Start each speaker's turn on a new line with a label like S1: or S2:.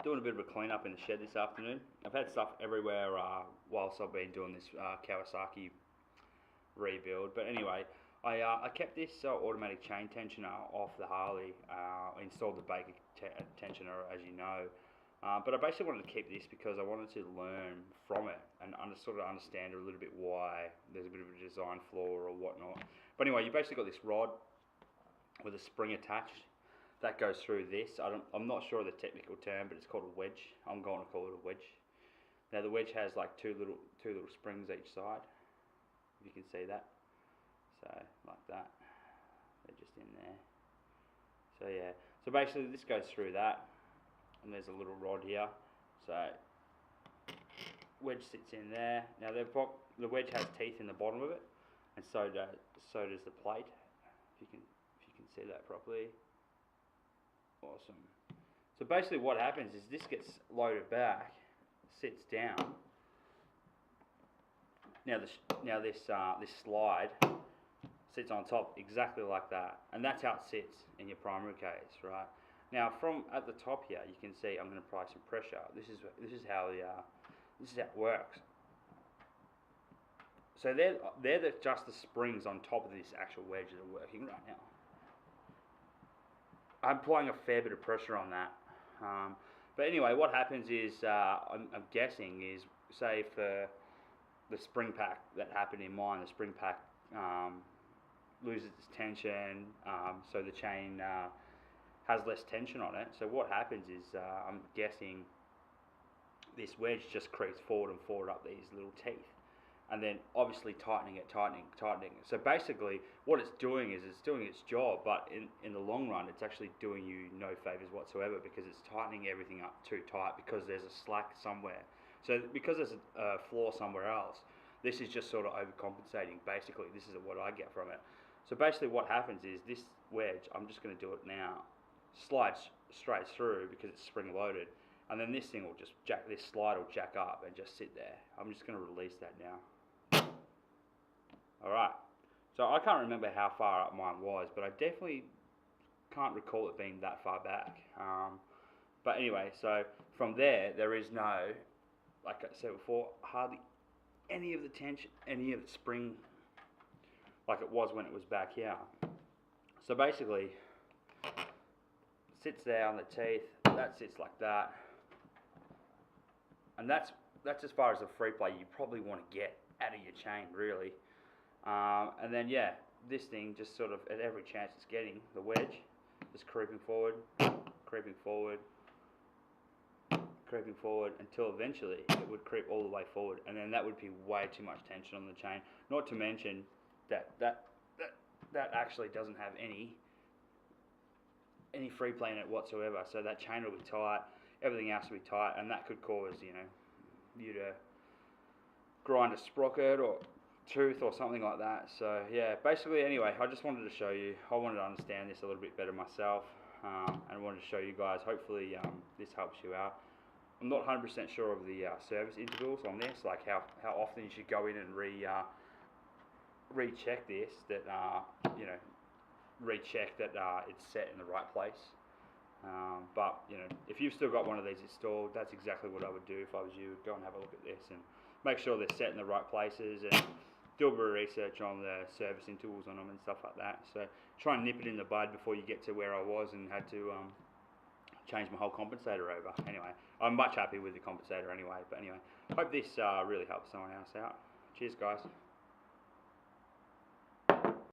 S1: Doing a bit of a clean up in the shed this afternoon. I've had stuff everywhere whilst I've been doing this Kawasaki rebuild. But anyway, I kept this automatic chain tensioner off the Harley, installed the Baker tensioner, as you know. But I basically wanted to keep this because I wanted to learn from it and sort of understand a little bit why there's a bit of a design flaw or whatnot. But anyway, you basically got this rod with a spring attached that goes through this. I'm not sure of the technical term, but it's called a wedge. I'm going to call it a wedge. Now the wedge has like two little springs each side. If you can see that. So like that. They're just in there. So yeah. So basically this goes through that, and there's a little rod here. So wedge sits in there. Now the wedge has teeth in the bottom of it, and so does the plate. If you can see that properly. Awesome. So basically what happens is this gets loaded back, sits down. Now this slide sits on top exactly like that, and that's how it sits in your primary case, right? Now from at the top here, you can see I'm going to apply some pressure. This is how it works. So they're just the springs on top of this actual wedge that are working right now. I'm applying a fair bit of pressure on that. But anyway, what happens is, I'm guessing is, say for the spring pack that happened in mine, the spring pack loses its tension, so the chain has less tension on it. So what happens is, I'm guessing this wedge just creeps forward and forward up these little teeth, and then obviously tightening it. So basically what it's doing is it's doing its job, but in the long run it's actually doing you no favors whatsoever, because it's tightening everything up too tight because there's a slack somewhere. So because there's a flaw somewhere else, this is just sort of overcompensating. Basically this is what I get from it. So basically what happens is this wedge, I'm just going to do it now, slides straight through because it's spring loaded, and then this thing will just this slide will jack up and just sit there. I'm just going to release that now. Alright, so I can't remember how far up mine was, but I definitely can't recall it being that far back. But anyway, so from there is no, like I said before, hardly any of the tension, any of the spring like it was when it was back here. So basically, it sits there on the teeth, that sits like that, and that's as far as the free play you probably want to get out of your chain, really. And then yeah, this thing just sort of, at every chance it's getting, the wedge just creeping forward until eventually it would creep all the way forward, and then that would be way too much tension on the chain. Not to mention that actually doesn't have any free play in it whatsoever. So that chain will be tight, everything else will be tight, and that could cause you to grind a sprocket or tooth or something like that. So yeah, basically anyway, I just wanted to show you, I wanted to understand this a little bit better myself, and wanted to show you guys. Hopefully this helps you out. I'm not 100% sure of the service intervals on this, like how often you should go in and recheck this, recheck that it's set in the right place. But if you've still got one of these installed, that's exactly what I would do if I was you. Go and have a look at this and make sure they're set in the right places, and do a bit of research on the service intervals on them and stuff like that. So try and nip it in the bud before you get to where I was and had to change my whole compensator over. Anyway, I'm much happy with the compensator anyway. But anyway, hope this really helps someone else out. Cheers guys.